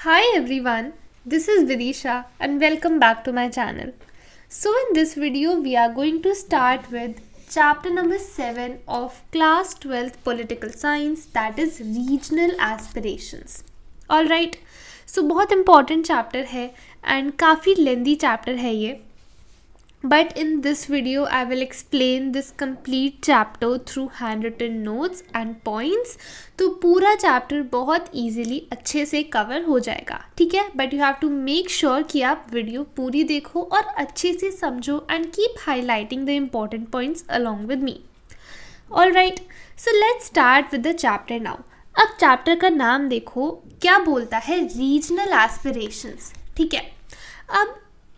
Hi everyone, this is Vidisha and welcome back to my channel. So in this video we are going to start with chapter number 7 of class 12th political science, that is regional aspirations. Alright, so बहुत important chapter है and काफ़ी lengthy chapter है ये. But in this video, I will explain this complete chapter through handwritten notes and points. तो पूरा chapter बहुत easily अच्छे से cover हो जाएगा, ठीक है? But you have to make sure कि आप video पूरी देखो और अच्छे से समझो and keep highlighting the important points along with me. Alright, so let's start with the chapter now. अब chapter का नाम देखो क्या बोलता है, regional aspirations, ठीक है? अब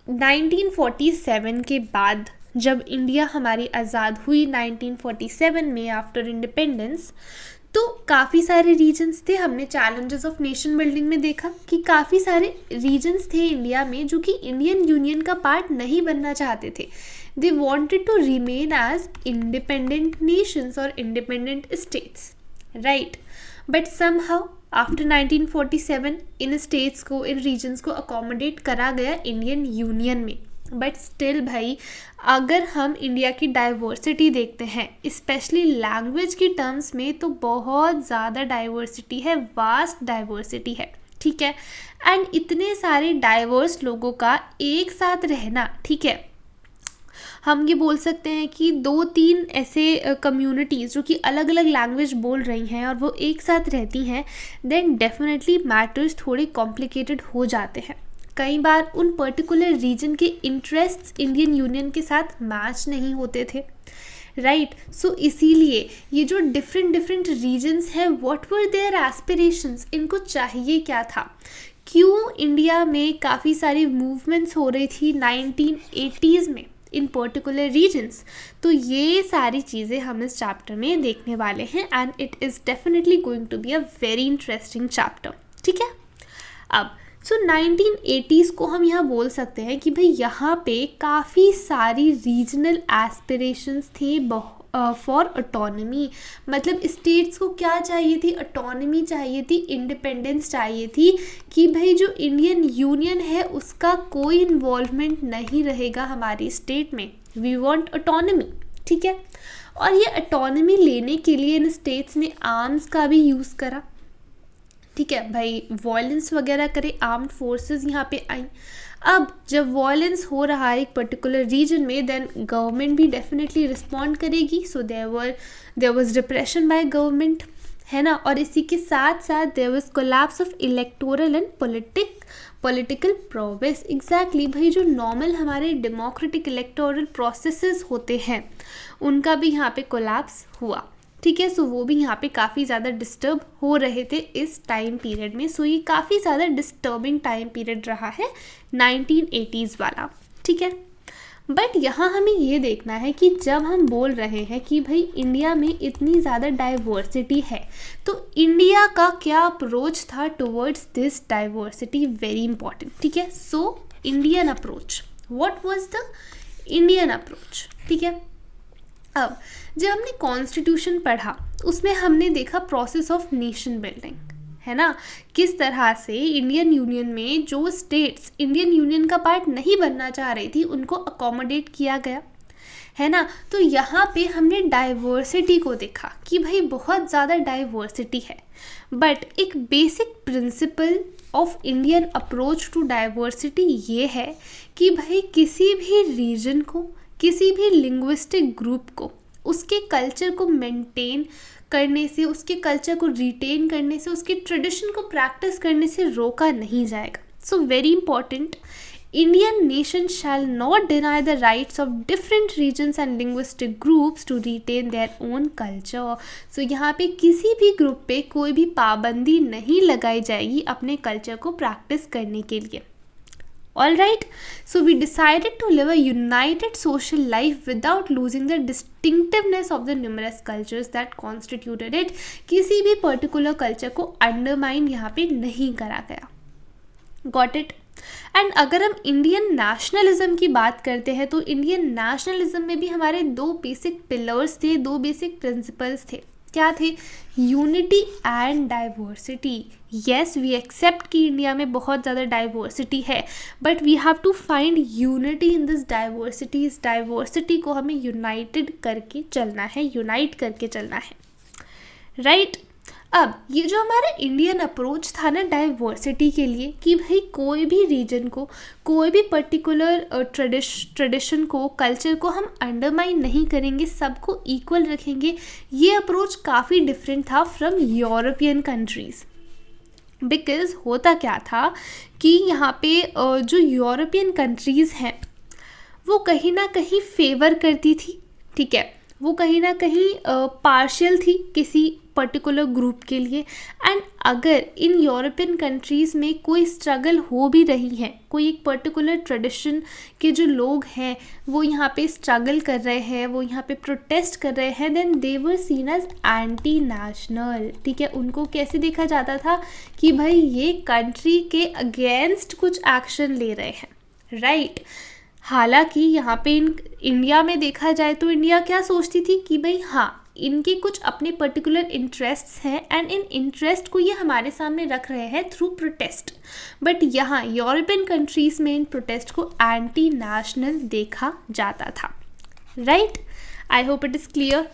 1947 के बाद जब इंडिया हमारी आज़ाद हुई 1947 में आफ्टर इंडिपेंडेंस, तो काफ़ी सारे रीजन्स थे. हमने चैलेंजेस ऑफ नेशन बिल्डिंग में देखा कि काफ़ी सारे रीजन्स थे इंडिया में जो कि इंडियन यूनियन का पार्ट नहीं बनना चाहते थे. They wanted to remain as independent nations और independent states, right? But somehow after 1947 इन स्टेट्स को, इन रीजन्स को अकोमोडेट करा गया इंडियन यूनियन में. बट स्टिल भाई, अगर हम इंडिया की डाइवर्सिटी देखते हैं स्पेशली लैंग्वेज की टर्म्स में, तो बहुत ज़्यादा डाइवर्सिटी है, वास्ट डाइवर्सिटी है, ठीक है? एंड इतने सारे डाइवर्स लोगों का एक साथ रहना, ठीक है, हम ये बोल सकते हैं कि 2-3 ऐसे कम्युनिटीज़ जो कि अलग अलग लैंग्वेज बोल रही हैं और वो एक साथ रहती हैं, देन डेफिनेटली मैटर्स थोड़े कॉम्प्लिकेटेड हो जाते हैं. कई बार उन पर्टिकुलर रीजन के इंटरेस्ट्स इंडियन यूनियन के साथ मैच नहीं होते थे, राइट? सो इसीलिए ये जो डिफरेंट रीजन्स हैं, व्हाट वर देयर एस्पिरेशंस, इनको चाहिए क्या था, क्यों इंडिया में काफ़ी सारी मूवमेंट्स हो रही थी 1980s में इन पर्टिकुलर रीजन्स. तो ये सारी चीज़ें हम इस चैप्टर में देखने वाले हैं and it is definitely going to be a very interesting chapter, ठीक है? अब सो 1980s को हम यहाँ बोल सकते हैं कि भाई यहाँ पे काफ़ी सारी रीजनल एस्पिरेशंस थे फॉर ऑटोनमी. मतलब स्टेट्स को क्या चाहिए थी, ऑटोनमी चाहिए थी, इंडिपेंडेंस चाहिए थी कि भाई जो इंडियन यूनियन है उसका कोई इन्वॉल्वमेंट नहीं रहेगा हमारी स्टेट में. वी वांट ऑटोनमी, ठीक है? और ये ऑटोनमी लेने के लिए इन स्टेट्स ने आर्म्स का भी यूज़ करा, ठीक है भाई, वॉयलेंस वगैरह करे, आर्म्ड फोर्सेस यहाँ पे आई. अब जब वॉयलेंस हो रहा है एक पर्टिकुलर रीजन में, देन गवर्नमेंट भी डेफिनेटली रिस्पॉन्ड करेगी. So there was repression by government, है ना? और इसी के साथ साथ there was collapse of electoral and political progress. Exactly भाई, जो नॉर्मल हमारे डेमोक्रेटिक इलेक्टोरल प्रोसेसेस होते हैं उनका भी यहाँ पे कोलैप्स हुआ, ठीक है? सो वो भी यहाँ पे काफ़ी ज़्यादा डिस्टर्ब हो रहे थे इस टाइम पीरियड में. सो ये काफ़ी ज़्यादा डिस्टर्बिंग टाइम पीरियड रहा है 1980s वाला, ठीक है? बट यहाँ हमें ये देखना है कि जब हम बोल रहे हैं कि भाई इंडिया में इतनी ज़्यादा डाइवर्सिटी है, तो इंडिया का क्या अप्रोच था towards this diversity, very important, ठीक है? So Indian approach, what was the Indian approach, ठीक है? अब जब हमने कॉन्स्टिट्यूशन पढ़ा उसमें हमने देखा प्रोसेस ऑफ नेशन बिल्डिंग, है ना? किस तरह से इंडियन यूनियन में जो स्टेट्स इंडियन यूनियन का पार्ट नहीं बनना चाह रही थी उनको अकोमोडेट किया गया, है ना? तो यहाँ पे हमने डाइवर्सिटी को देखा कि भाई बहुत ज़्यादा डाइवर्सिटी है. बट एक basic principle of Indian approach to diversity ये है कि भाई किसी भी रीजन को, किसी भी लिंग्विस्टिक ग्रुप को उसके कल्चर को मेंटेन करने से, उसके कल्चर को रिटेन करने से, उसके ट्रेडिशन को प्रैक्टिस करने से रोका नहीं जाएगा. So very important, Indian nation shall not deny the rights of different regions and linguistic groups to retain their own culture. So यहाँ पे किसी भी ग्रुप पे कोई भी पाबंदी नहीं लगाई जाएगी अपने कल्चर को प्रैक्टिस करने के लिए. Alright, so we decided to live a united social life without losing the distinctiveness of the numerous cultures that constituted it. किसी भी particular culture को undermine यहाँ पे नहीं करा गया. Got it? एंड अगर हम इंडियन नेशनलिज्म की बात करते हैं तो इंडियन नेशनलिज्म में भी हमारे 2 बेसिक पिलर्स थे, 2 बेसिक प्रिंसिपल्स थे. क्या थे? Unity and diversity. Yes, we accept कि इंडिया में बहुत ज़्यादा डाइवर्सिटी है, but we have to find unity in this diversity. इस डाइवर्सिटी को हमें यूनाइटेड करके चलना है, यूनाइट करके चलना है, राइट? अब ये जो हमारा इंडियन अप्रोच था ना डाइवर्सिटी के लिए, कि भाई कोई भी रीजन को, कोई भी पर्टिकुलर ट्रेडिशन को, कल्चर को हम अंडरमाइन नहीं करेंगे, सबको इक्वल रखेंगे, ये अप्रोच काफ़ी डिफरेंट था फ्रॉम यूरोपियन कंट्रीज़। बिकॉज होता क्या था कि यहाँ पे जो यूरोपियन कंट्रीज़ हैं वो कहीं ना कहीं फेवर करती थी, ठीक है, वो कहीं ना कहीं पार्शियल थी किसी पर्टिकुलर ग्रुप के लिए। एंड अगर इन यूरोपियन कंट्रीज़ में कोई स्ट्रगल हो भी रही है, कोई एक पर्टिकुलर ट्रेडिशन के जो लोग हैं वो यहाँ पे स्ट्रगल कर रहे हैं, वो यहाँ पे प्रोटेस्ट कर रहे हैं, then they were seen as anti national, ठीक है। उनको कैसे देखा जाता था कि भाई ये कंट्री के अगेंस्ट कुछ एक्शन ले रहे हैं, राइट। हालांकि यहाँ पे इंडिया में देखा जाए तो इंडिया क्या सोचती थी कि भाई हाँ, इनके कुछ अपने पर्टिकुलर इंटरेस्ट्स हैं एंड इन इंटरेस्ट को ये हमारे सामने रख रहे हैं थ्रू प्रोटेस्ट। बट यहाँ यूरोपियन कंट्रीज़ में इन प्रोटेस्ट को एंटी नेशनल देखा जाता था, right. I hope it is clear,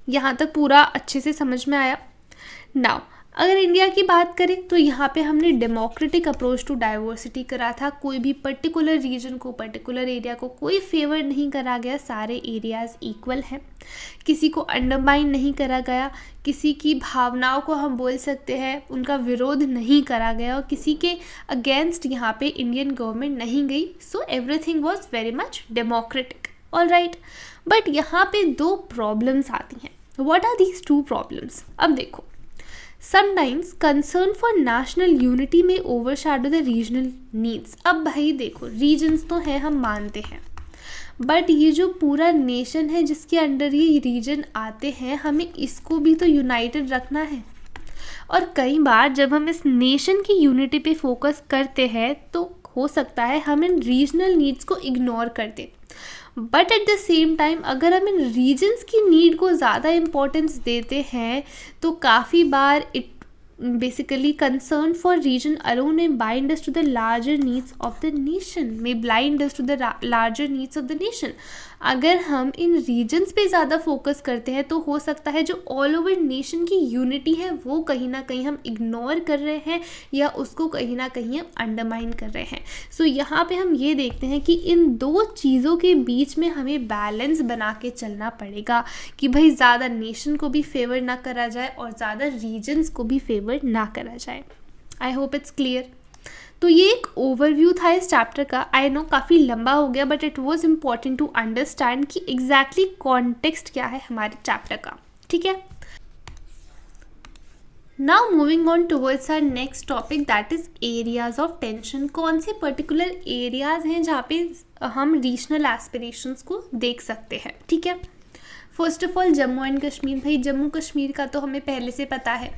यहाँ तक पूरा अच्छे से समझ में आया। नाउ अगर इंडिया की बात करें तो यहाँ पे हमने डेमोक्रेटिक अप्रोच टू डाइवर्सिटी करा था। कोई भी पर्टिकुलर रीजन को, पर्टिकुलर एरिया को कोई फेवर नहीं करा गया, सारे एरियाज़ इक्वल हैं, किसी को अंडरमाइन नहीं करा गया, किसी की भावनाओं को हम बोल सकते हैं उनका विरोध नहीं करा गया और किसी के अगेंस्ट यहाँ पे इंडियन गवर्नमेंट नहीं गई। So everything was very much democratic, all right. But यहाँ पे दो प्रॉब्लम्स आती हैं। What are these two problems? अब देखो, sometimes concern for national unity may overshadow the regional needs. अब भाई देखो, रीजन्स तो हैं, हम मानते हैं, बट ये जो पूरा नेशन है जिसके अंडर ये रीजन आते हैं, हमें इसको भी तो यूनाइटेड रखना है। और कई बार जब हम इस नेशन की यूनिटी पे फोकस करते हैं तो हो सकता है हम इन रीजनल नीड्स को इग्नोर कर दें। But at the same time अगर हम इन रीजन्स की नीड को ज़्यादा इम्पोर्टेंस देते हैं तो काफ़ी बार it basically concern for region alone may bind us to the larger needs of the nation, may blind us to the larger needs of the nation. अगर हम इन रीजन्स पे ज़्यादा फोकस करते हैं तो हो सकता है जो ऑल ओवर नेशन की यूनिटी है वो कहीं ना कहीं हम इग्नोर कर रहे हैं या उसको कहीं ना कहीं हम अंडरमाइन कर रहे हैं। सो यहाँ पे हम ये देखते हैं कि इन दो चीज़ों के बीच में हमें बैलेंस बना के चलना पड़ेगा कि भाई ज़्यादा नेशन को भी फेवर ना करा जाए और ज़्यादा रीजन्स को भी फेवर ना करा जाए। आई होप इट्स क्लियर। तो ये एक ओवरव्यू था इस चैप्टर का। आई नो काफ़ी लंबा हो गया, but it was important to understand कि एग्जैक्टली कॉन्टेक्स्ट क्या है हमारे चैप्टर का, ठीक है। Now moving on towards our next topic, that is areas of tension. कौन से पर्टिकुलर एरियाज हैं जहाँ पे हम रीजनल एस्पिरेशंस को देख सकते हैं, ठीक है। First of all Jammu and Kashmir. भाई जम्मू कश्मीर का तो हमें पहले से पता है,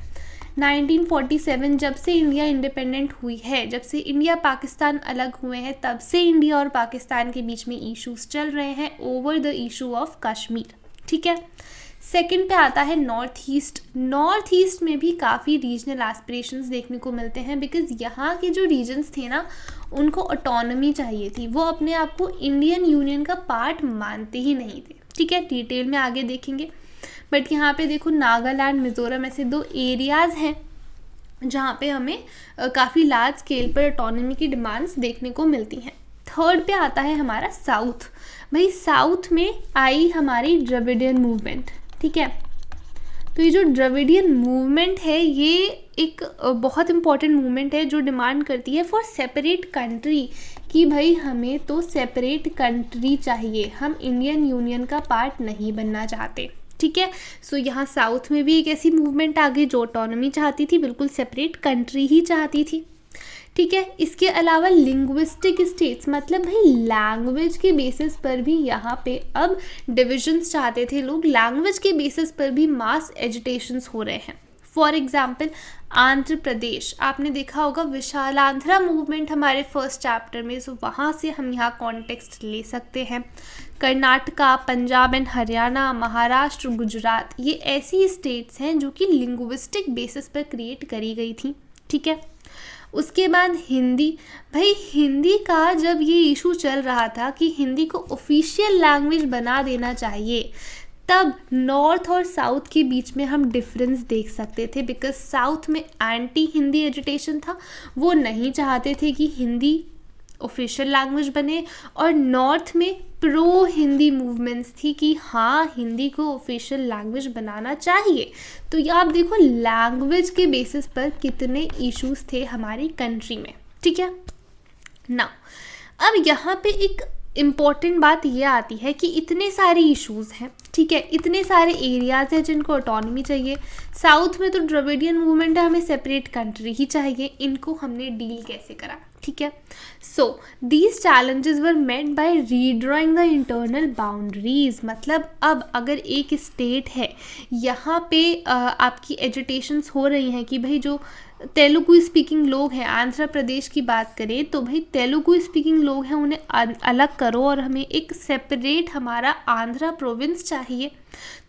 1947 जब से इंडिया इंडिपेंडेंट हुई है, जब से इंडिया पाकिस्तान अलग हुए हैं, तब से इंडिया और पाकिस्तान के बीच में इश्यूज चल रहे हैं over the issue of Kashmir, ठीक है। सेकंड पे आता है नॉर्थ ईस्ट। नॉर्थ ईस्ट में भी काफ़ी रीजनल एस्पिरेशंस देखने को मिलते हैं, बिकॉज यहाँ के जो रीजन्स थे ना उनको ऑटोनॉमी चाहिए थी, वो अपने आप को इंडियन यूनियन का पार्ट मानते ही नहीं थे, ठीक है। डिटेल में आगे देखेंगे, बट यहाँ पे देखो नागालैंड, मिज़ोरम ऐसे दो एरियाज़ हैं जहाँ पे हमें काफ़ी लार्ज स्केल पर ऑटोनॉमी की डिमांड्स देखने को मिलती हैं। थर्ड पे आता है हमारा साउथ। भाई साउथ में आई हमारी द्रविडियन मूवमेंट, ठीक है। तो ये जो द्रविडियन मूवमेंट है ये एक बहुत इंपॉर्टेंट मूवमेंट है जो डिमांड करती है फॉर सेपरेट कंट्री, कि भाई हमें तो सेपरेट कंट्री चाहिए, हम इंडियन यूनियन का पार्ट नहीं बनना चाहते, ठीक है। सो यहाँ साउथ में भी एक ऐसी मूवमेंट आ गई जो ऑटोनॉमी चाहती थी, बिल्कुल सेपरेट कंट्री ही चाहती थी, ठीक है। इसके अलावा लिंग्विस्टिक स्टेट्स, मतलब भाई लैंग्वेज के बेसिस पर भी यहाँ पे अब डिविजन्स चाहते थे लोग, लैंग्वेज के बेसिस पर भी मास एजिटेशंस हो रहे हैं। फॉर एग्जाम्पल आंध्र प्रदेश, आपने देखा होगा विशालांध्रा मूवमेंट हमारे फर्स्ट चैप्टर में, सो वहाँ से हम यहाँ कॉन्टेक्स्ट ले सकते हैं। कर्नाटका, पंजाब एंड हरियाणा, महाराष्ट्र, गुजरात, ये ऐसी स्टेट्स हैं जो कि लिंग्विस्टिक बेसिस पर क्रिएट करी गई थी, ठीक है। उसके बाद हिंदी, भाई हिंदी का जब ये इशू चल रहा था कि हिंदी को ऑफिशियल लैंग्वेज बना देना चाहिए, तब नॉर्थ और साउथ के बीच में हम डिफरेंस देख सकते थे, बिकॉज साउथ में एंटी हिंदी एजिटेशन था, वो नहीं चाहते थे कि हिंदी ऑफिशियल लैंग्वेज बने, और नॉर्थ में प्रो हिंदी मूवमेंट्स थी कि हाँ हिंदी को ऑफिशियल लैंग्वेज बनाना चाहिए। तो ये आप देखो लैंग्वेज के बेसिस पर कितने इश्यूज थे हमारी कंट्री में, ठीक है ना। अब यहाँ पे एक इम्पॉर्टेंट बात ये आती है कि इतने सारे इश्यूज हैं, ठीक है, इतने सारे एरियाज हैं जिनको ऑटोनॉमी चाहिए। साउथ में तो द्रविडियन मूवमेंट है, हमें सेपरेट कंट्री ही चाहिए, इनको हमने डील कैसे करा, ठीक है। So these challenges were met by redrawing the internal boundaries. मतलब अब अगर एक स्टेट है, यहाँ पे आपकी एजिटेशंस हो रही हैं कि भाई जो तेलुगु स्पीकिंग लोग हैं, आंध्र प्रदेश की बात करें तो भाई तेलुगु स्पीकिंग लोग हैं, उन्हें अलग करो और हमें एक सेपरेट हमारा आंध्रा प्रोविंस चाहिए।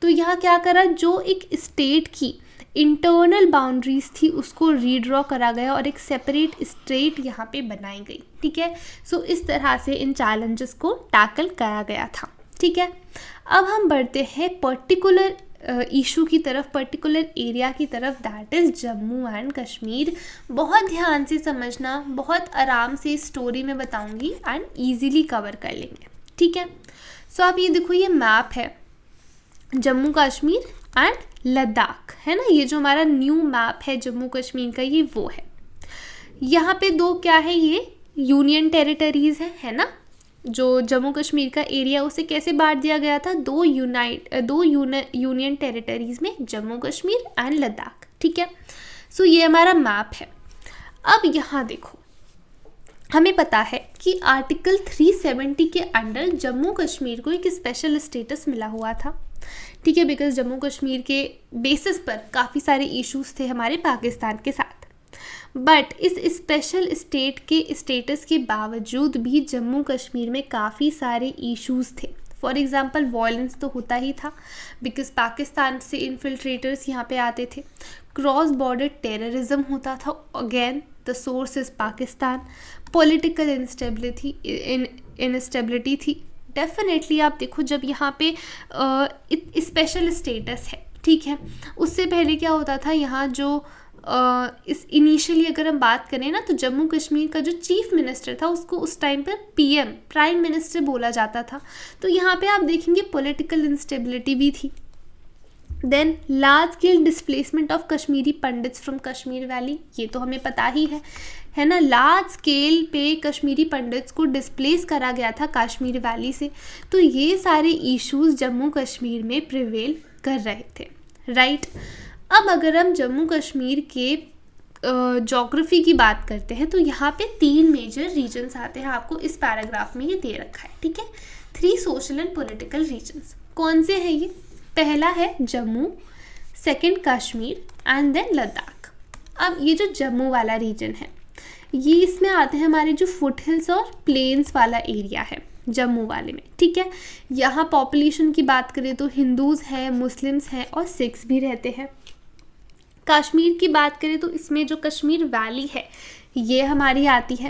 तो यहाँ क्या करा, जो एक स्टेट की इंटरनल बाउंड्रीज थी उसको रीड्रॉ करा गया और एक सेपरेट स्टेट यहाँ पे बनाई गई, ठीक है। सो इस तरह से इन चैलेंजेस को टैकल करा गया था, ठीक है। अब हम बढ़ते हैं पर्टिकुलर इशू की तरफ, पर्टिकुलर एरिया की तरफ, that is Jammu and Kashmir. बहुत ध्यान से समझना, बहुत आराम से स्टोरी में बताऊंगी एंड ईजीली कवर कर लेंगे, ठीक है। सो आप ये देखो, ये मैप है जम्मू कश्मीर एंड लद्दाख, है ना, ये जो हमारा न्यू मैप है जम्मू कश्मीर का, ये वो है। यहाँ पे दो क्या है, ये यूनियन टेरिटरीज है ना। जो जम्मू कश्मीर का एरिया उसे कैसे बांट दिया गया था, दो यूनियन टेरिटरीज में, जम्मू कश्मीर एंड लद्दाख, ठीक है। सो ये हमारा मैप है। अब यहाँ देखो, हमें पता है कि आर्टिकल 370 के अंडर जम्मू कश्मीर को एक स्पेशल स्टेटस मिला हुआ था, ठीक है, बिकॉज जम्मू कश्मीर के बेसिस पर काफ़ी सारे इश्यूज थे हमारे पाकिस्तान के साथ। बट इस स्पेशल स्टेट के स्टेटस के बावजूद भी जम्मू कश्मीर में काफ़ी सारे इश्यूज थे। फॉर एग्ज़ाम्पल वायलेंस तो होता ही था, बिकॉज पाकिस्तान से इन्फिल्ट्रेटर्स यहाँ पे आते थे। क्रॉस बॉर्डर टेररिज्म होता था, again the source is Pakistan. Political instability थी। डेफिनेटली आप देखो, जब यहाँ पे स्पेशल स्टेटस है, ठीक है, उससे पहले क्या होता था, यहाँ जो इस इनिशियली अगर हम बात करें ना, तो जम्मू कश्मीर का जो चीफ मिनिस्टर था उसको उस टाइम पर पीएम, प्राइम मिनिस्टर बोला जाता था। तो यहाँ पे आप देखेंगे पॉलिटिकल इंस्टेबिलिटी भी थी। Then large scale displacement of Kashmiri Pandits from Kashmir valley, ये तो हमें पता ही है ना। लार्ज स्केल पे कश्मीरी पंडित्स को डिस्प्लेस करा गया था कश्मीर वैली से। तो ये सारे इश्यूज जम्मू कश्मीर में प्रिवेल कर रहे थे, राइट। अब अगर हम जम्मू कश्मीर के ज्योग्राफी की बात करते हैं, तो यहाँ पे 3 मेजर रीजन्स आते हैं, आपको इस पैराग्राफ में ये दे रखा है, ठीक है। 3 सोशल एंड पॉलिटिकल रीजन्स। कौन से हैं ये? पहला है Jammu, second Kashmir and then Ladakh. अब ये जो जम्मू वाला रीजन है, ये इसमें आते हैं हमारे जो फुट हिल्स और प्लेन्स वाला एरिया है जम्मू वाले में, ठीक है। यहाँ पॉपुलेशन की बात करें तो हिंदूज़ हैं, मुस्लिम्स हैं और सिख्स भी रहते हैं। कश्मीर की बात करें तो इसमें जो कश्मीर वैली है ये हमारी आती है,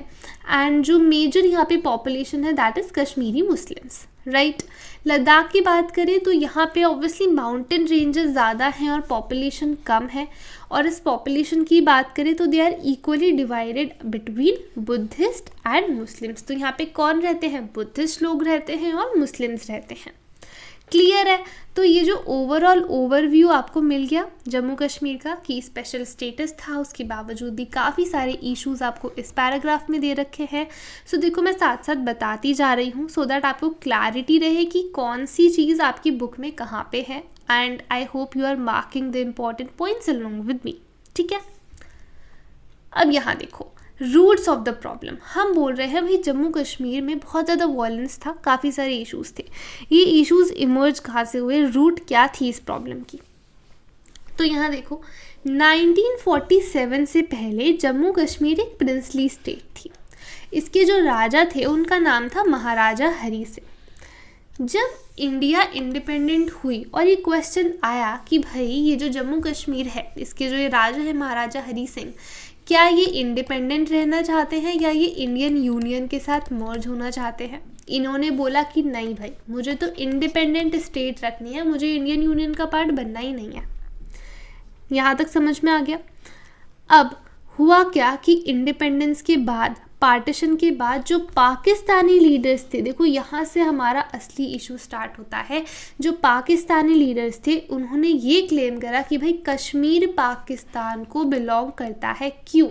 एंड जो मेजर यहाँ पे पॉपुलेशन है that is Kashmiri Muslims, right. Ladakh की बात करें तो यहाँ पे ऑब्वियसली माउंटेन रेंजेस ज़्यादा हैं और पॉपुलेशन कम है, और इस पॉपुलेशन की बात करें तो they are equally divided between Buddhist and Muslims. तो यहाँ पे कौन रहते हैं? बुद्धिस्ट लोग रहते हैं और मुस्लिम्स रहते हैं। क्लियर है? तो ये जो ओवरऑल ओवरव्यू आपको मिल गया जम्मू कश्मीर का कि स्पेशल स्टेटस था, उसके बावजूद भी काफ़ी सारे इश्यूज आपको इस पैराग्राफ में दे रखे हैं। सो देखो, मैं साथ साथ बताती जा रही हूँ सो दैट आपको क्लैरिटी रहे कि कौन सी चीज़ आपकी बुक में कहाँ पे है, and I hope you are marking the important points along with me, ठीक है। अब यहाँ देखो, रूट्स ऑफ द प्रॉब्लम। हम बोल रहे हैं भाई जम्मू कश्मीर में बहुत ज़्यादा वायलेंस था, काफ़ी सारे इश्यूज थे। ये इश्यूज इमर्ज कहाँ से हुए, रूट क्या थी इस प्रॉब्लम की? तो यहाँ देखो, 1947 से पहले जम्मू कश्मीर एक प्रिंसली स्टेट थी। इसके जो राजा थे उनका नाम था महाराजा हरी सिंह। जब इंडिया इंडिपेंडेंट हुई और ये क्वेश्चन आया कि भाई ये जो जम्मू कश्मीर है, इसके जो ये राजा है महाराजा हरी सिंह, क्या ये इंडिपेंडेंट रहना चाहते हैं या ये इंडियन यूनियन के साथ मर्ज होना चाहते हैं। इन्होंने बोला कि नहीं भाई, मुझे तो इंडिपेंडेंट स्टेट रखनी है, मुझे इंडियन यूनियन का पार्ट बनना ही नहीं है। यहाँ तक समझ में आ गया। अब हुआ क्या कि इंडिपेंडेंस के बाद, पार्टीशन के बाद जो पाकिस्तानी लीडर्स थे, देखो यहाँ से हमारा असली इशू स्टार्ट होता है। जो पाकिस्तानी लीडर्स थे उन्होंने ये क्लेम करा कि भाई कश्मीर पाकिस्तान को बिलोंग करता है। क्यों?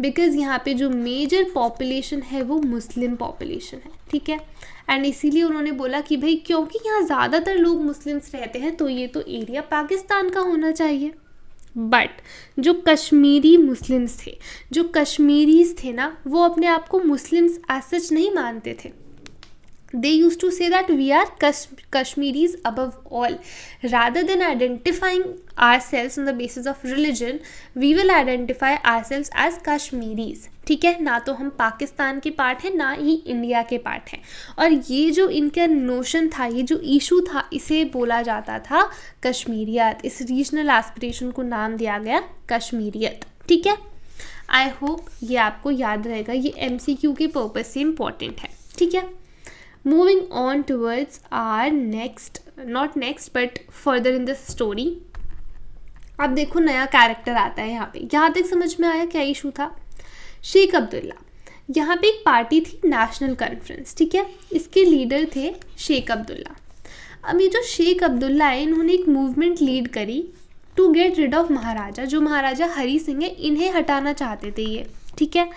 बिकॉज़ यहाँ पे जो मेजर पॉपुलेशन है वो मुस्लिम पॉपुलेशन है, ठीक है। एंड इसीलिए उन्होंने बोला कि भाई क्योंकि यहाँ ज़्यादातर लोग मुस्लिम्स रहते हैं तो ये तो एरिया पाकिस्तान का होना चाहिए। बट जो कश्मीरी मुस्लिम्स थे, जो कश्मीरीज थे ना, वो अपने आप को मुस्लिम्स एज सच नहीं मानते थे। They used to say that we are Kashmiris above all. Rather than identifying ourselves on the basis of religion, we will identify ourselves as Kashmiris. ठीक है, ना तो हम पाकिस्तान के पार्ट हैं, ना ही इंडिया के पार्ट हैं। और ये जो इनका नोशन था, ये जो इशू था, इसे बोला जाता था कश्मीरियत। इस रीजनल एस्पिरेशन को नाम दिया गया कश्मीरियत, ठीक है। आई होप ये आपको याद रहेगा, ये MCQ के पर्पज से इम्पॉर्टेंट है, ठीक है। Moving on towards our not next but further in the story। अब देखो नया कैरेक्टर आता है यहाँ पे। यहाँ तक समझ में आया क्या इशू था? शेख अब्दुल्ला, यहाँ पे एक पार्टी थी नेशनल कॉन्फ्रेंस, ठीक है। इसके लीडर थे शेख अब्दुल्ला। अब ये जो शेख अब्दुल्ला है, इन्होंने एक मूवमेंट लीड करी टू गेट रिड ऑफ महाराजा। जो महाराजा हरी सिंह है, इन्हें हटाना चाहते थे ये, ठीक है।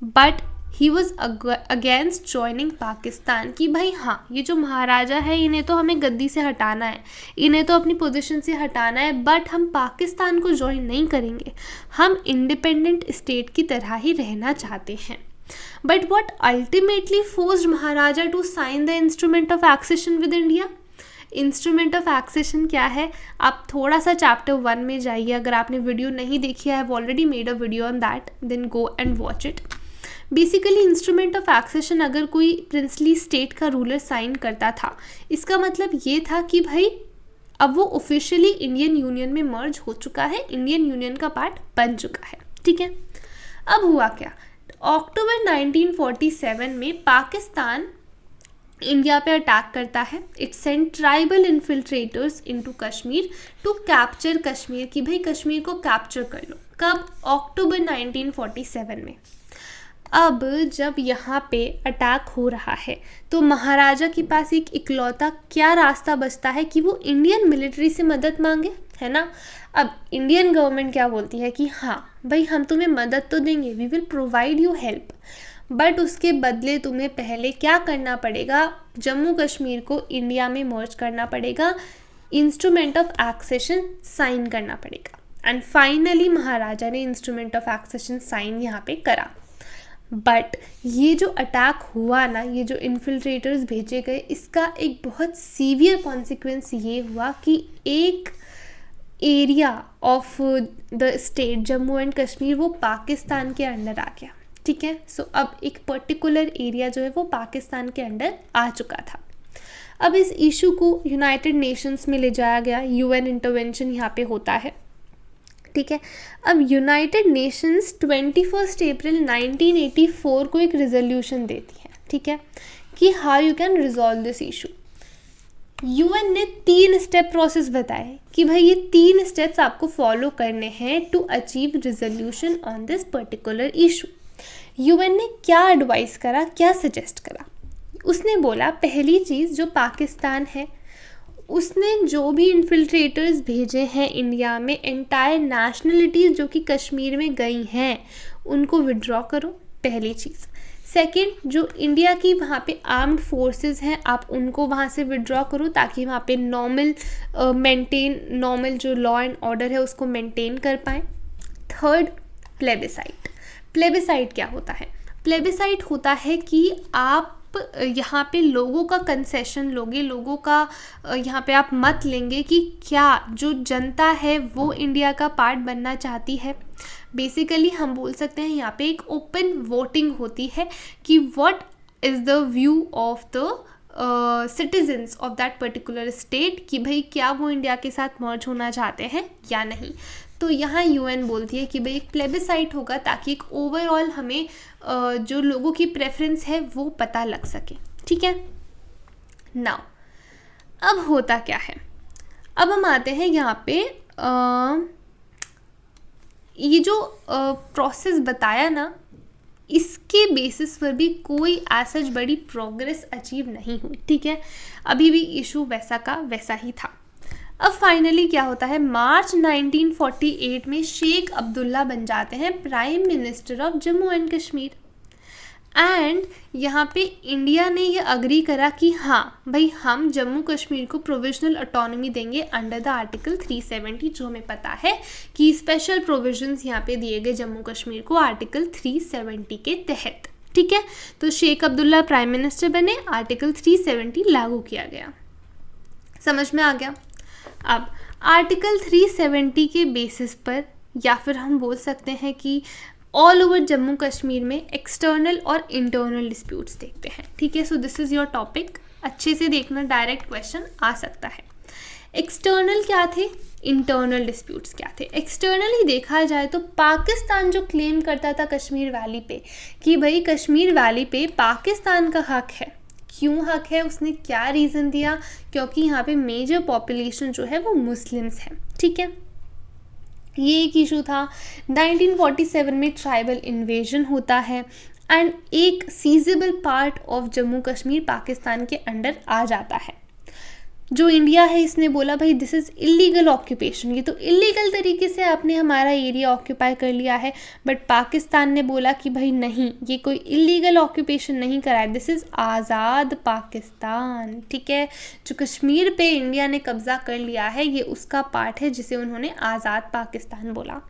But he was against joining Pakistan, कि भाई हाँ, ये जो महाराजा है इन्हें तो हमें गद्दी से हटाना है, इन्हें तो अपनी पोजीशन से हटाना है, बट हम पाकिस्तान को ज्वाइन नहीं करेंगे, हम इंडिपेंडेंट स्टेट की तरह ही रहना चाहते हैं। But what ultimately forced Maharaja to sign the instrument of accession with India. Instrument of accession क्या है? आप थोड़ा सा चैप्टर 1 में जाइए, अगर आपने वीडियो नहीं देखी है, I have already made a video on that, then go and watch it. Basically instrument of accession अगर कोई प्रिंसली स्टेट का रूलर साइन करता था, इसका मतलब ये था कि भाई अब वो ऑफिशियली इंडियन यूनियन में मर्ज हो चुका है, इंडियन यूनियन का पार्ट बन चुका है, ठीक है। अब हुआ क्या? अक्टूबर 1947 में पाकिस्तान इंडिया पे अटैक करता है। It send tribal infiltrators into Kashmir to capture Kashmir, कि भाई कश्मीर को कैप्चर कर लो। कब? अक्टूबर 1947 में। अब जब यहाँ पे अटैक हो रहा है तो महाराजा के पास एक इकलौता क्या रास्ता बचता है कि वो इंडियन मिलिट्री से मदद मांगे, है ना। अब इंडियन गवर्नमेंट क्या बोलती है कि हाँ भाई हम तुम्हें मदद तो देंगे, we will provide you help, but उसके बदले तुम्हें पहले क्या करना पड़ेगा? जम्मू कश्मीर को इंडिया में मर्ज करना पड़ेगा, इंस्ट्रूमेंट ऑफ एक्सेशन साइन करना पड़ेगा। एंड फाइनली महाराजा ने इंस्ट्रूमेंट ऑफ एक्सेशन साइन यहाँ पे करा। बट ये जो अटैक हुआ ना, ये जो इन्फिल्ट्रेटर्स भेजे गए, इसका एक बहुत सीवियर कॉन्सिक्वेंस ये हुआ कि एक area of the state Jammu and Kashmir वो पाकिस्तान के अंडर आ गया, ठीक है। सो अब एक पर्टिकुलर एरिया जो है वो पाकिस्तान के अंडर आ चुका था। अब इस इशू को यूनाइटेड नेशंस में ले जाया गया, UN इंटरवेंशन यहाँ पे होता है, ठीक है। अब यूनाइटेड नेशंस 21 अप्रैल 1984 को एक रिजोल्यूशन देती है, ठीक है, कि how you can resolve this issue. UN ने 3 स्टेप प्रोसेस बताए कि भाई ये 3 स्टेप्स आपको फॉलो करने हैं to achieve resolution on this particular issue. UN ने क्या एडवाइस करा, क्या सजेस्ट करा? उसने बोला पहली चीज़, जो पाकिस्तान है उसने जो भी इन्फिल्ट्रेटर्स भेजे हैं इंडिया में, एंटायर नेशनलिटीज़ जो कि कश्मीर में गई हैं उनको विड्रॉ करो, पहली चीज़। सेकंड, जो इंडिया की वहाँ पे आर्म्ड फोर्सेस हैं आप उनको वहाँ से विड्रॉ करो ताकि वहाँ पे नॉर्मल जो लॉ एंड ऑर्डर है उसको मेंटेन कर पाएँ। Third, plebiscite. प्लेबिसाइट क्या होता है? प्लेबिसाइट होता है कि आप यहाँ पे लोगों का कंसेशन लोगे, लोगों का यहाँ पे आप मत लेंगे कि क्या जो जनता है वो इंडिया का पार्ट बनना चाहती है। बेसिकली हम बोल सकते हैं यहाँ पे एक ओपन वोटिंग होती है कि what is the view of the citizens of that particular state कि भाई क्या वो इंडिया के साथ मर्ज होना चाहते हैं या नहीं। तो यहाँ यूएन बोलती है कि भाई एक प्लेबिसाइट होगा ताकि एक ओवरऑल हमें जो लोगों की प्रेफरेंस है वो पता लग सके। ठीक है, नाउ अब होता क्या है, अब हम आते हैं यहाँ पे ये जो प्रोसेस बताया ना, इसके बेसिस पर भी कोई ऐसा बड़ी प्रोग्रेस अचीव नहीं हुई। ठीक है, अभी भी इशू वैसा का वैसा ही था। अब फाइनली क्या होता है, मार्च 1948 में शेख अब्दुल्ला बन जाते हैं prime minister of Jammu and Kashmir. And यहाँ पे इंडिया ने ये अग्री करा कि हाँ भाई हम जम्मू कश्मीर को प्रोविजनल ऑटोनॉमी देंगे अंडर द आर्टिकल 370, जो हमें पता है कि स्पेशल प्रोविजंस यहाँ पे दिए गए जम्मू कश्मीर को आर्टिकल 370 के तहत। ठीक है, तो शेख अब्दुल्ला प्राइम मिनिस्टर बने, आर्टिकल 370 लागू किया गया। समझ में आ गया। अब आर्टिकल 370 के बेसिस पर, या फिर हम बोल सकते हैं कि ऑल ओवर जम्मू कश्मीर में एक्सटर्नल और इंटरनल डिस्प्यूट्स देखते हैं। ठीक है, so this is your topic, अच्छे से देखना, डायरेक्ट क्वेश्चन आ सकता है। एक्सटर्नल क्या थे, इंटरनल डिस्प्यूट्स क्या थे। एक्सटर्नली देखा जाए तो पाकिस्तान जो क्लेम करता था कश्मीर वैली पे कि भाई कश्मीर वैली पे पाकिस्तान का हक है। क्यों हक है, उसने क्या रीज़न दिया, क्योंकि यहाँ पे मेजर पॉपुलेशन जो है वो मुस्लिम्स है। ठीक है, ये एक इशू था। 1947 में ट्राइबल इन्वेजन होता है एंड एक सीजेबल पार्ट ऑफ जम्मू कश्मीर पाकिस्तान के अंडर आ जाता है। जो इंडिया है इसने बोला भाई दिस इज़ इलीगल ऑक्यूपेशन, ये तो इलीगल तरीके से आपने हमारा एरिया ऑक्यूपाई कर लिया है। बट पाकिस्तान ने बोला कि भाई नहीं, ये कोई इलीगल ऑक्यूपेशन नहीं करा है, दिस इज़ आज़ाद पाकिस्तान। ठीक है, जो कश्मीर पे इंडिया ने कब्ज़ा कर लिया है ये उसका पार्ट है जिसे उन्होंने आज़ाद पाकिस्तान बोला।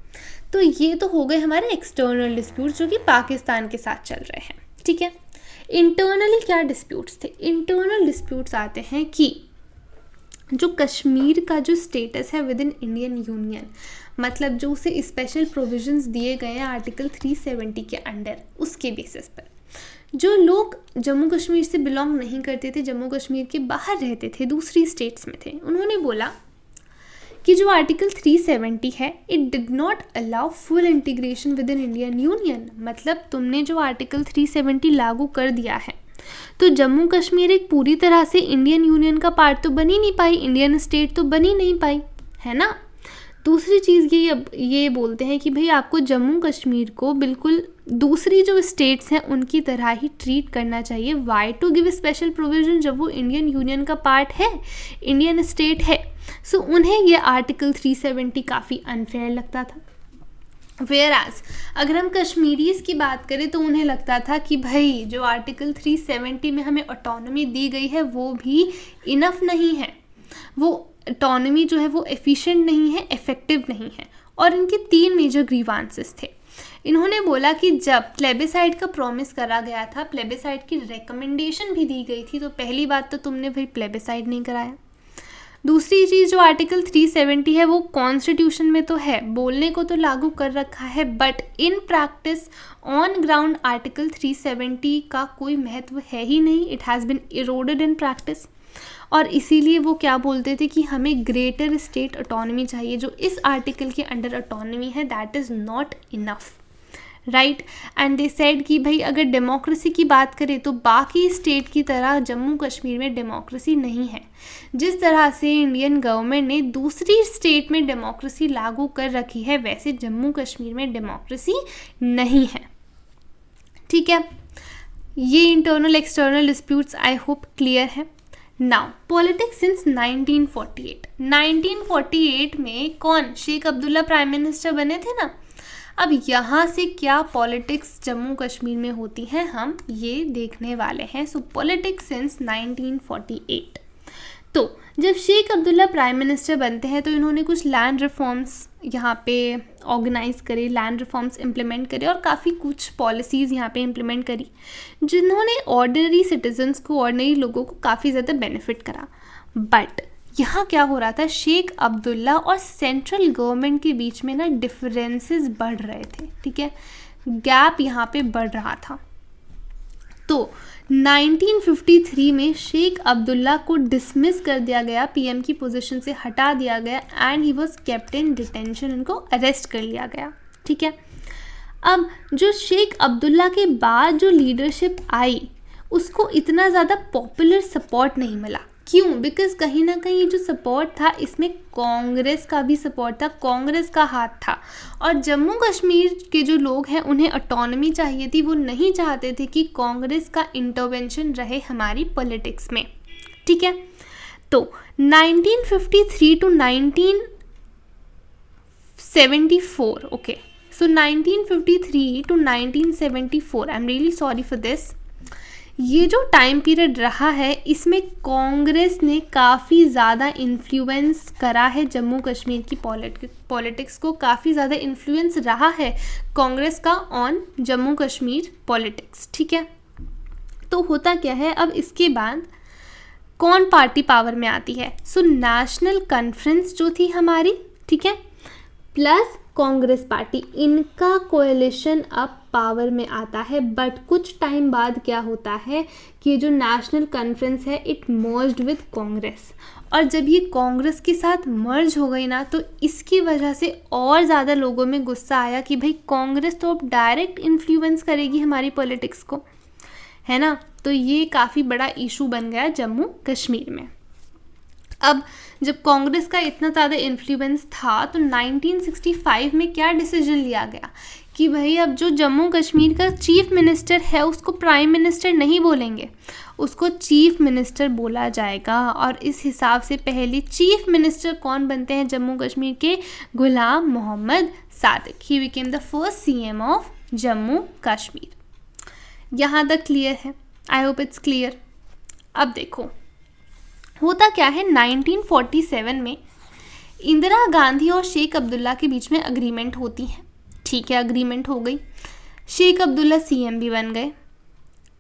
तो ये तो हो गए हमारे एक्सटर्नल डिस्प्यूट जो कि पाकिस्तान के साथ चल रहे हैं। ठीक है, इंटरनली क्या डिस्प्यूट्स थे, इंटरनल डिस्प्यूट्स आते हैं कि जो कश्मीर का जो स्टेटस है विद इन इंडियन यूनियन, मतलब जो उसे स्पेशल प्रोविजंस दिए गए हैं आर्टिकल 370 के अंडर, उसके बेसिस पर जो लोग जम्मू कश्मीर से बिलोंग नहीं करते थे, जम्मू कश्मीर के बाहर रहते थे, दूसरी स्टेट्स में थे, उन्होंने बोला कि जो आर्टिकल 370 है it did not allow full integration with in Indian union. मतलब तुमने जो आर्टिकल 370 लागू कर दिया है तो जम्मू कश्मीर एक पूरी तरह से इंडियन यूनियन का पार्ट तो बन ही नहीं पाई, इंडियन स्टेट तो बन ही नहीं पाई, है ना। दूसरी चीज़ ये बोलते हैं कि भाई आपको जम्मू कश्मीर को बिल्कुल दूसरी जो स्टेट्स हैं उनकी तरह ही ट्रीट करना चाहिए। Why to give special provision जब वो इंडियन यूनियन का पार्ट है, इंडियन स्टेट है। सो उन्हें ये आर्टिकल 370 काफ़ी अनफेयर लगता था। वेयरएज अगर हम कश्मीरीज़ की बात करें तो उन्हें लगता था कि भाई जो आर्टिकल 370 में हमें ऑटोनॉमी दी गई है वो भी इनफ नहीं है, वो ऑटोनॉमी जो है वो एफिशिएंट नहीं है, इफ़ेक्टिव नहीं है। और इनके 3 मेजर ग्रीवांसेस थे। इन्होंने बोला कि जब प्लेबिसाइड का प्रॉमिस करा गया था, प्लेबिसाइड की रिकमेंडेशन भी दी गई थी, तो पहली बात तो तुमने भाई प्लेबिसाइड नहीं कराया। दूसरी चीज़ जो आर्टिकल 370 है वो कॉन्स्टिट्यूशन में तो है, बोलने को तो लागू कर रखा है, but in practice on ground article 370 का कोई महत्व है ही नहीं। It has been eroded in practice. और इसीलिए वो क्या बोलते थे कि हमें ग्रेटर स्टेट ऑटोनॉमी चाहिए, जो इस आर्टिकल के अंडर ऑटोनॉमी है that is not enough, right. And they said कि भाई अगर डेमोक्रेसी की बात करें तो बाकी स्टेट की तरह जम्मू कश्मीर में डेमोक्रेसी नहीं है। जिस तरह से इंडियन गवर्नमेंट ने दूसरी स्टेट में डेमोक्रेसी लागू कर रखी है वैसे जम्मू कश्मीर में डेमोक्रेसी नहीं है। ठीक है, ये internal external disputes I hope clear है। Now politics since 1948। 1948 में कौन, शेख अब्दुल्ला प्राइम मिनिस्टर बने थे ना। अब यहाँ से क्या पॉलिटिक्स जम्मू कश्मीर में होती हैं हम ये देखने वाले हैं। सो पॉलिटिक्स सिंस 1948। तो जब शेख अब्दुल्ला प्राइम मिनिस्टर बनते हैं तो इन्होंने कुछ लैंड रिफॉर्म्स यहाँ पे ऑर्गेनाइज करे, लैंड रिफॉर्म्स इम्प्लीमेंट करे और काफ़ी कुछ पॉलिसीज़ यहाँ पे इम्प्लीमेंट करी जिन्होंने ऑर्डिनरी सिटीजन्स को, ऑर्डिनरी लोगों को काफ़ी ज़्यादा बेनिफिट करा। बट यहाँ क्या हो रहा था, शेख अब्दुल्ला और सेंट्रल गवर्नमेंट के बीच में ना डिफरेंसेस बढ़ रहे थे। ठीक है, गैप यहाँ पे बढ़ रहा था। तो 1953 में शेख अब्दुल्ला को डिसमिस कर दिया गया, पीएम की पोजीशन से हटा दिया गया and he was kept in detention, उनको अरेस्ट कर लिया गया। ठीक है, अब जो शेख अब्दुल्ला के बाद जो लीडरशिप आई उसको इतना ज़्यादा पॉपुलर सपोर्ट नहीं मिला। क्यों? बिकॉज कहीं ना कहीं ये जो सपोर्ट था इसमें कांग्रेस का भी सपोर्ट था, कांग्रेस का हाथ था, और जम्मू कश्मीर के जो लोग हैं उन्हें ऑटोनॉमी चाहिए थी, वो नहीं चाहते थे कि कांग्रेस का इंटरवेंशन रहे हमारी पॉलिटिक्स में। ठीक है, तो 1953 to 1974, okay, so 1953 to 1974, I am really sorry for this, ये जो टाइम पीरियड रहा है इसमें कांग्रेस ने काफ़ी ज़्यादा इन्फ्लुएंस करा है जम्मू कश्मीर की पॉलिटिक्स को, काफ़ी ज़्यादा इन्फ्लुएंस रहा है कांग्रेस का ऑन जम्मू कश्मीर पॉलिटिक्स। ठीक है, तो होता क्या है, अब इसके बाद कौन पार्टी पावर में आती है? सो नेशनल कॉन्फ्रेंस जो थी हमारी, ठीक है, प्लस कांग्रेस पार्टी, इनका कोएलिशन अब पावर में आता है। बट कुछ टाइम बाद क्या होता है कि जो नेशनल कॉन्फ्रेंस है इट मर्ज्ड विद कांग्रेस, और जब ये कांग्रेस के साथ मर्ज हो गई ना तो इसकी वजह से और ज़्यादा लोगों में गुस्सा आया कि भाई कांग्रेस तो अब डायरेक्ट इन्फ्लुएंस करेगी हमारी पॉलिटिक्स को, है ना। तो ये काफ़ी बड़ा इशू बन गया जम्मू कश्मीर में। अब जब कांग्रेस का इतना ज़्यादा इन्फ्लुएंस था तो 1965 में क्या डिसीजन लिया गया कि भाई अब जो जम्मू कश्मीर का चीफ मिनिस्टर है उसको प्राइम मिनिस्टर नहीं बोलेंगे, उसको चीफ मिनिस्टर बोला जाएगा। और इस हिसाब से पहले चीफ मिनिस्टर कौन बनते हैं जम्मू कश्मीर के? Ghulam Mohammad Sadiq. He became the first CM of Jammu Kashmir. यहाँ तक क्लियर है? I hope it's clear. अब देखो होता क्या है, 1947 में इंदिरा गांधी और शेख अब्दुल्ला के बीच में अग्रीमेंट होती है। ठीक है, अग्रीमेंट हो गई, शेख अब्दुल्ला सीएम भी बन गए,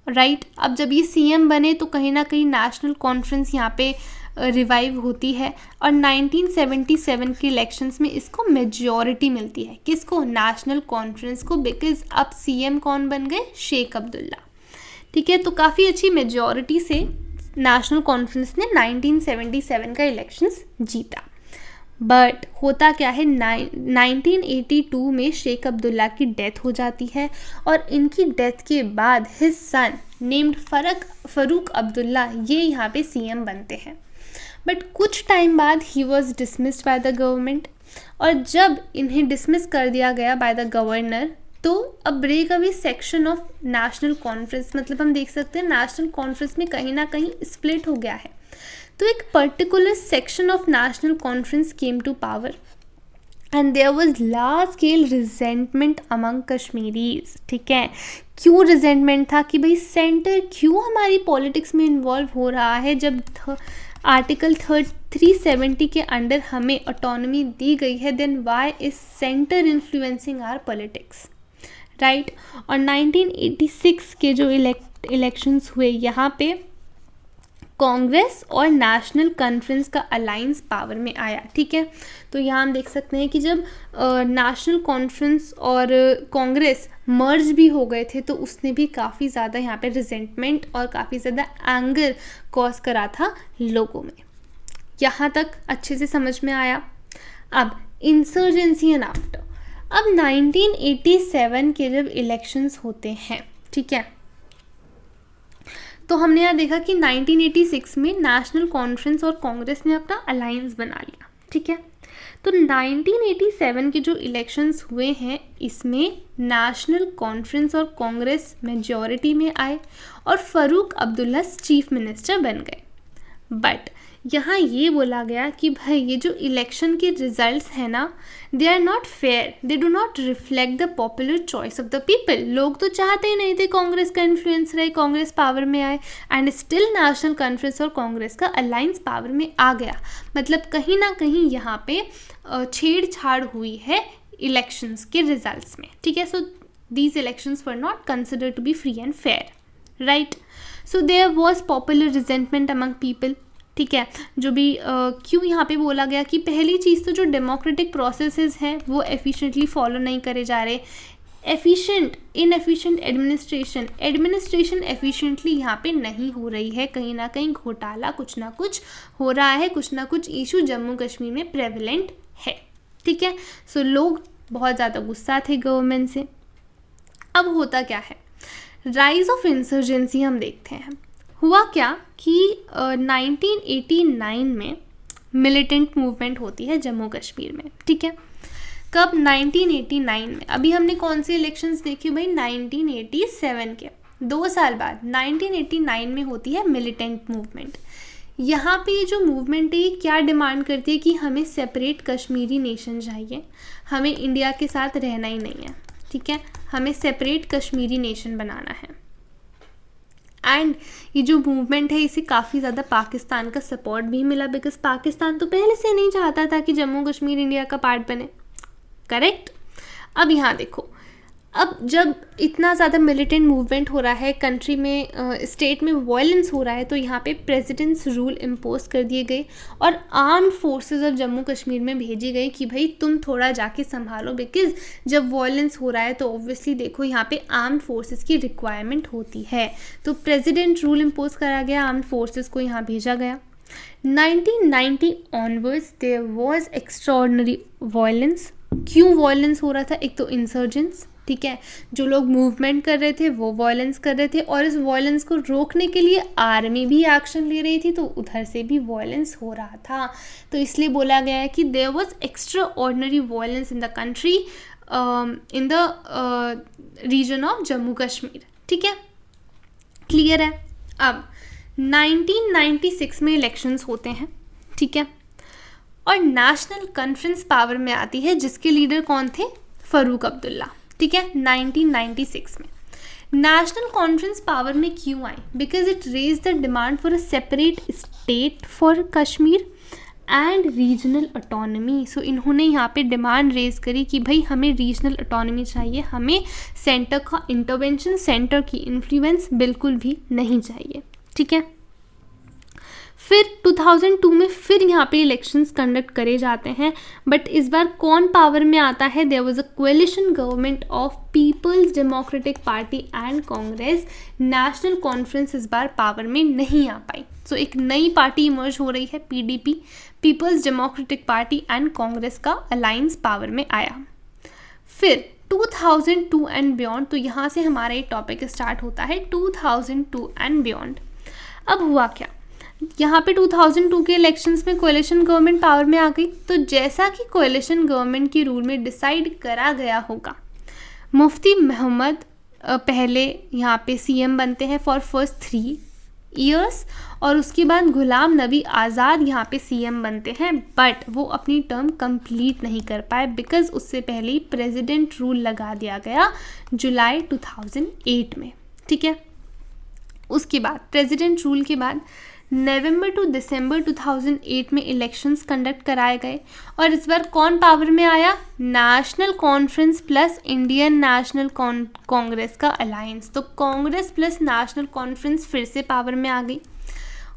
राइट। अब जब ये सीएम बने तो कहीं ना कहीं नेशनल कॉन्फ्रेंस यहाँ पे रिवाइव होती है और 1977 के इलेक्शंस में इसको मेजॉरिटी मिलती है। किसको? नेशनल कॉन्फ्रेंस को, बिकॉज अब सीएम कौन बन गए? शेख अब्दुल्ला। ठीक है, तो काफ़ी अच्छी मेजॉरिटी से नेशनल कॉन्फ्रेंस ने 1977 का इलेक्शंस जीता। बट होता क्या है, 1982 में शेख अब्दुल्ला की डेथ हो जाती है और इनकी डेथ के बाद his son named Farooq Abdullah ये यहाँ पे सीएम बनते हैं। बट कुछ टाइम बाद he was dismissed by the government, और जब इन्हें डिसमिस कर दिया गया बाय द गवर्नर तो अब break away section of National Conference, मतलब हम देख सकते हैं नेशनल कॉन्फ्रेंस में कहीं ना कहीं स्प्लिट हो गया है। तो एक particular section of National Conference came to power and there was large scale resentment among Kashmiris. ठीक है, क्यों रिजेंटमेंट था कि भाई सेंटर क्यों हमारी पॉलिटिक्स में इन्वॉल्व हो रहा है, जब आर्टिकल 370 के अंडर हमें ऑटोनॉमी दी गई है, then why is centre influencing our politics, right. और 1986 के जो इलेक्शंस हुए यहाँ पे कांग्रेस और नेशनल कॉन्फ्रेंस का अलायंस पावर में आया। ठीक है, तो यहाँ हम देख सकते हैं कि जब नेशनल कॉन्फ्रेंस और कांग्रेस मर्ज भी हो गए थे तो उसने भी काफ़ी ज़्यादा यहाँ पे रिजेंटमेंट और काफ़ी ज़्यादा एंगर कॉज करा था लोगों में। यहाँ तक अच्छे से समझ में आया। अब इंसर्जेंसी एंड आफ्टर, अब 1987 के जब इलेक्शंस होते हैं, ठीक है, तो हमने यहाँ देखा कि 1986 में नेशनल कॉन्फ्रेंस और कांग्रेस ने अपना अलायंस बना लिया। ठीक है, तो 1987 के जो इलेक्शंस हुए हैं इसमें नेशनल कॉन्फ्रेंस और कांग्रेस मेजॉरिटी में आए और फ़ारूक अब्दुल्ला चीफ मिनिस्टर बन गए। बट यहाँ ये बोला गया कि भाई ये जो इलेक्शन के रिजल्ट्स हैं ना, they are not fair, they do not reflect the popular choice of the people. लोग तो चाहते ही नहीं थे कांग्रेस का इन्फ्लुएंस रहे, कांग्रेस पावर में आए, एंड स्टिल नेशनल कॉन्फ्रेंस और कांग्रेस का अलायंस पावर में आ गया। मतलब कहीं ना कहीं यहाँ पे छेड़छाड़ हुई है इलेक्शंस के रिजल्ट्स में। ठीक है, so these elections were not considered to be free and fair, right. So there was popular resentment among people. ठीक है, जो भी क्यों यहाँ पे बोला गया कि पहली चीज़ तो जो डेमोक्रेटिक प्रोसेसेस हैं वो एफिशिएंटली फॉलो नहीं करे जा रहे, एफिशिएंट इनएफिशिएंट एडमिनिस्ट्रेशन एफिशिएंटली यहाँ पे नहीं हो रही है, कहीं ना कहीं घोटाला कुछ ना कुछ हो रहा है, कुछ ना कुछ इशू जम्मू कश्मीर में प्रेवलेंट है, ठीक है। सो लोग बहुत ज़्यादा गुस्सा थे गवर्नमेंट से। अब होता क्या है, राइज ऑफ इंसर्जेंसी हम देखते हैं। हुआ क्या कि 1989 में मिलिटेंट मूवमेंट होती है जम्मू कश्मीर में, ठीक है। कब? 1989 में। अभी हमने कौन से इलेक्शंस देखे भाई? 1987 के 2 साल बाद 1989 में होती है मिलिटेंट मूवमेंट। यहाँ पे जो मूवमेंट है ये क्या डिमांड करती है कि हमें सेपरेट कश्मीरी नेशन चाहिए, हमें इंडिया के साथ रहना ही नहीं है, ठीक है, हमें सेपरेट कश्मीरी नेशन बनाना है। एंड ये जो मूवमेंट है इसे काफ़ी ज़्यादा पाकिस्तान का सपोर्ट भी मिला, बिकॉज पाकिस्तान तो पहले से नहीं चाहता था कि जम्मू कश्मीर इंडिया का पार्ट बने, करेक्ट। अब यहाँ देखो, अब जब इतना ज़्यादा मिलिटेंट मूवमेंट हो रहा है कंट्री में, स्टेट में वायलेंस हो रहा है, तो यहाँ पे प्रेसिडेंट्स रूल इम्पोज कर दिए गए और armed forces of Jammu Kashmir में भेजी गई कि भाई तुम थोड़ा जाके संभालो, बिकॉज जब वायलेंस हो रहा है तो ऑब्वियसली देखो यहाँ पे आर्म्ड फोर्सेस की रिक्वायरमेंट होती है, तो प्रेसिडेंट रूल इम्पोज करा गया, आर्म्ड फोर्सेस को यहाँ भेजा गया। 1990 onwards there was extraordinary violence. क्यों वायलेंस हो रहा था? एक तो इंसर्जेंट्स, ठीक है, जो लोग मूवमेंट कर रहे थे वो वायलेंस कर रहे थे, और इस वायलेंस को रोकने के लिए आर्मी भी एक्शन ले रही थी, तो उधर से भी वायलेंस हो रहा था। तो इसलिए बोला गया है कि there was extraordinary violence in the country, in the region of Jammu Kashmir, ठीक है, क्लियर है। अब 1996 में इलेक्शंस होते हैं, ठीक है, और नेशनल कॉन्फ्रेंस पावर में आती है, जिसके लीडर कौन थे? फारूक अब्दुल्ला, ठीक है, 1996 में। नेशनल कॉन्फ्रेंस पावर में क्यों आई? Because it raise the demand for a separate state for Kashmir and regional autonomy. So इन्होंने यहाँ पे डिमांड रेज करी कि भाई हमें रीजनल ऑटोनमी चाहिए, हमें सेंटर का इंटरवेंशन, सेंटर की इन्फ्लुएंस बिल्कुल भी नहीं चाहिए, ठीक है। फिर 2002 में फिर यहाँ पे इलेक्शंस कंडक्ट करे जाते हैं, बट इस बार कौन पावर में आता है? There was a coalition government of People's Democratic Party and Congress. National Conference इस बार पावर में नहीं आ पाई, सो एक नई पार्टी इमर्ज हो रही है, पीडीपी, पीपल्स डेमोक्रेटिक पार्टी एंड कांग्रेस का अलायंस पावर में आया। फिर 2002 एंड बियॉन्ड, तो यहाँ से हमारा ये टॉपिक स्टार्ट होता है 2002 एंड बियॉन्ड। अब हुआ क्या, यहाँ पे 2002 के इलेक्शंस में कोएलिशन गवर्नमेंट पावर में आ गई। तो जैसा कि कोएलिशन गवर्नमेंट के रूल में डिसाइड करा गया होगा, मुफ्ती मोहम्मद पहले यहाँ पे सीएम बनते हैं फॉर फर्स्ट 3 ईयर्स, और उसके बाद गुलाम नबी आज़ाद यहाँ पे सीएम बनते हैं, बट वो अपनी टर्म कंप्लीट नहीं कर पाए, बिकॉज उससे पहले ही प्रेसिडेंट रूल लगा दिया गया जुलाई 2008 में, ठीक है। उसके बाद प्रेसिडेंट रूल के बाद नवंबर टू दिसंबर 2008 में इलेक्शंस कंडक्ट कराए गए, और इस बार कौन पावर में आया? National conference plus Indian national Congress का अलायंस। तो कांग्रेस प्लस नेशनल कॉन्फ्रेंस फिर से पावर में आ गई।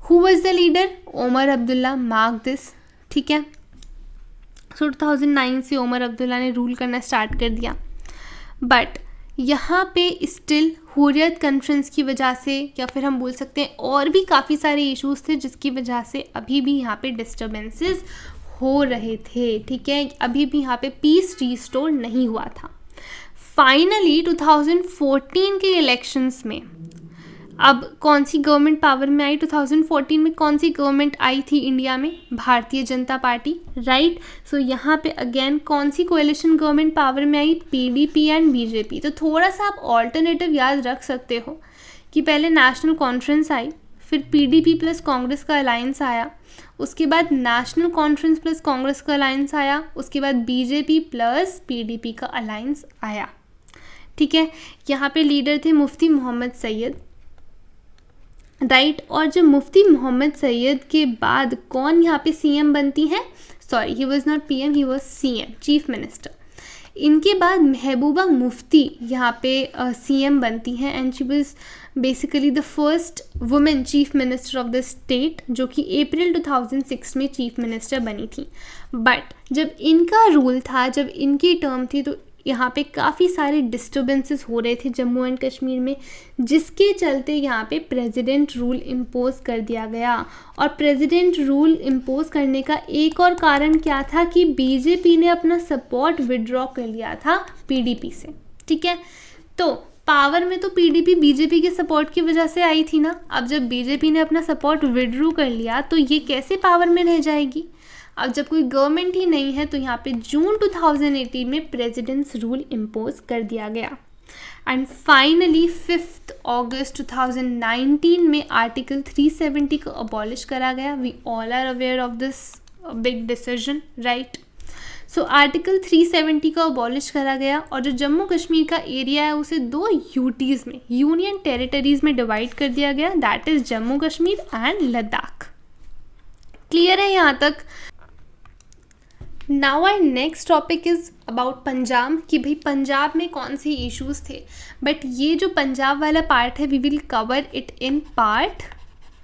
Who was the leader? Omar Abdullah, mark this, ठीक है। सो 2009 से ओमर अब्दुल्ला ने रूल करना स्टार्ट कर दिया, बट यहाँ पे स्टिल हुर्रियत कॉन्फ्रेंस की वजह से, या फिर हम बोल सकते हैं और भी काफ़ी सारे इश्यूज थे जिसकी वजह से अभी भी यहाँ पे डिस्टर्बेंसेस हो रहे थे, ठीक है, अभी भी यहाँ पे पीस रिस्टोर नहीं हुआ था। फाइनली 2014 के इलेक्शंस में अब कौन सी गवर्नमेंट पावर में आई? 2014 में कौन सी गवर्नमेंट आई थी इंडिया में? Bharatiya Janata party, right. सो यहाँ पे अगेन कौन सी कोएलिशन गवर्नमेंट पावर में आई? PDP and BJP. तो थोड़ा सा आप ऑल्टरनेटिव याद रख सकते हो कि पहले नेशनल कॉन्फ्रेंस आई, फिर पीडीपी प्लस कांग्रेस का अलायंस आया, उसके बाद नेशनल कॉन्फ्रेंस प्लस कांग्रेस का अलायंस आया, उसके बाद बीजेपी प्लस पीडीपी का अलायंस आया, ठीक है। यहाँ पे लीडर थे मुफ्ती मोहम्मद सैयद, राइट। और जब मुफ्ती मोहम्मद सैयद के बाद कौन यहाँ पे सीएम बनती है? Sorry, he was not PM, he was CM, chief minister. इनके बाद महबूबा मुफ्ती यहाँ पे सीएम बनती हैं, and she was basically the first women chief minister of the state, जो कि अप्रैल 2006 में चीफ मिनिस्टर बनी थी। बट जब इनका रूल था, जब इनकी टर्म थी, तो यहाँ पे काफ़ी सारे डिस्टर्बेंसेस हो रहे थे जम्मू एंड कश्मीर में, जिसके चलते यहाँ पे प्रेसिडेंट रूल इम्पोज कर दिया गया। और प्रेसिडेंट रूल इम्पोज करने का एक और कारण क्या था कि बीजेपी ने अपना सपोर्ट विड्रॉ कर लिया था पीडीपी से, ठीक है। तो पावर में तो पीडीपी बीजेपी के सपोर्ट की वजह से आई थी ना। अब जब बीजेपी ने अपना सपोर्ट विड्रॉ कर लिया तो ये कैसे पावर में रह जाएगी। अब जब कोई गवर्नमेंट ही नहीं है तो यहाँ पे जून 2018 में प्रेसिडेंट्स रूल इम्पोज कर दिया गया। एंड फाइनली 5 अगस्त 2019 में आर्टिकल 370 को अबॉलिश करा गया। We all are aware of this big decision, right. So article 370 को अबॉलिश करा गया और जो जम्मू कश्मीर का एरिया है उसे 2 यूटीज़ में, यूनियन टेरिटरीज में डिवाइड कर दिया गया, that is Jammu Kashmir and Ladakh. Clear है यहाँ तक। Now our next topic is about Punjab, कि भाई पंजाब में कौन से इश्यूज़ थे। बट ये जो पंजाब वाला पार्ट है we will cover it in part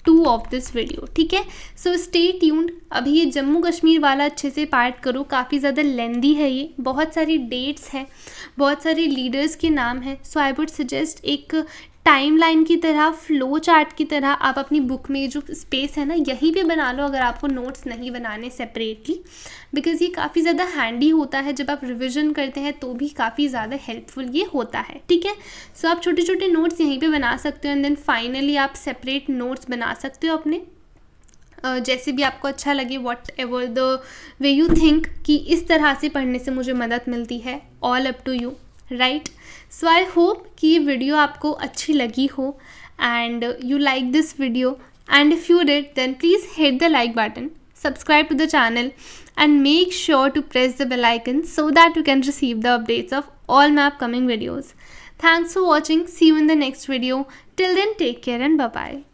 2 of this video, ठीक है। So stay tuned. अभी ये जम्मू कश्मीर वाला अच्छे से पार्ट करो, काफ़ी ज़्यादा लेंदी है ये, बहुत सारी डेट्स हैं, बहुत सारे लीडर्स के नाम हैं। सो आई वुड सजेस्ट एक टाइमलाइन की तरह, फ्लो चार्ट की तरह आप अपनी बुक में जो स्पेस है ना यहीं पे बना लो, अगर आपको नोट्स नहीं बनाने सेपरेटली, बिकॉज़ ये काफ़ी ज़्यादा हैंडी होता है। जब आप रिविज़न करते हैं तो भी काफ़ी ज़्यादा हेल्पफुल ये होता है, ठीक है। सो आप छोटे छोटे नोट्स यहीं पे बना सकते हो एंड देन फाइनली आप सेपरेट नोट्स बना सकते हो अपने, जैसे भी आपको अच्छा लगे, what ever the way you think कि इस तरह से पढ़ने से मुझे मदद मिलती है, all up to you, right. So I hope कि ये वीडियो आपको अच्छी लगी हो and you like this video, and if you did then please hit the like button, subscribe to the channel and make sure to press the bell icon so that you can receive the updates of all my upcoming videos. Thanks for watching. See you in the next video. Till then, take care and bye bye.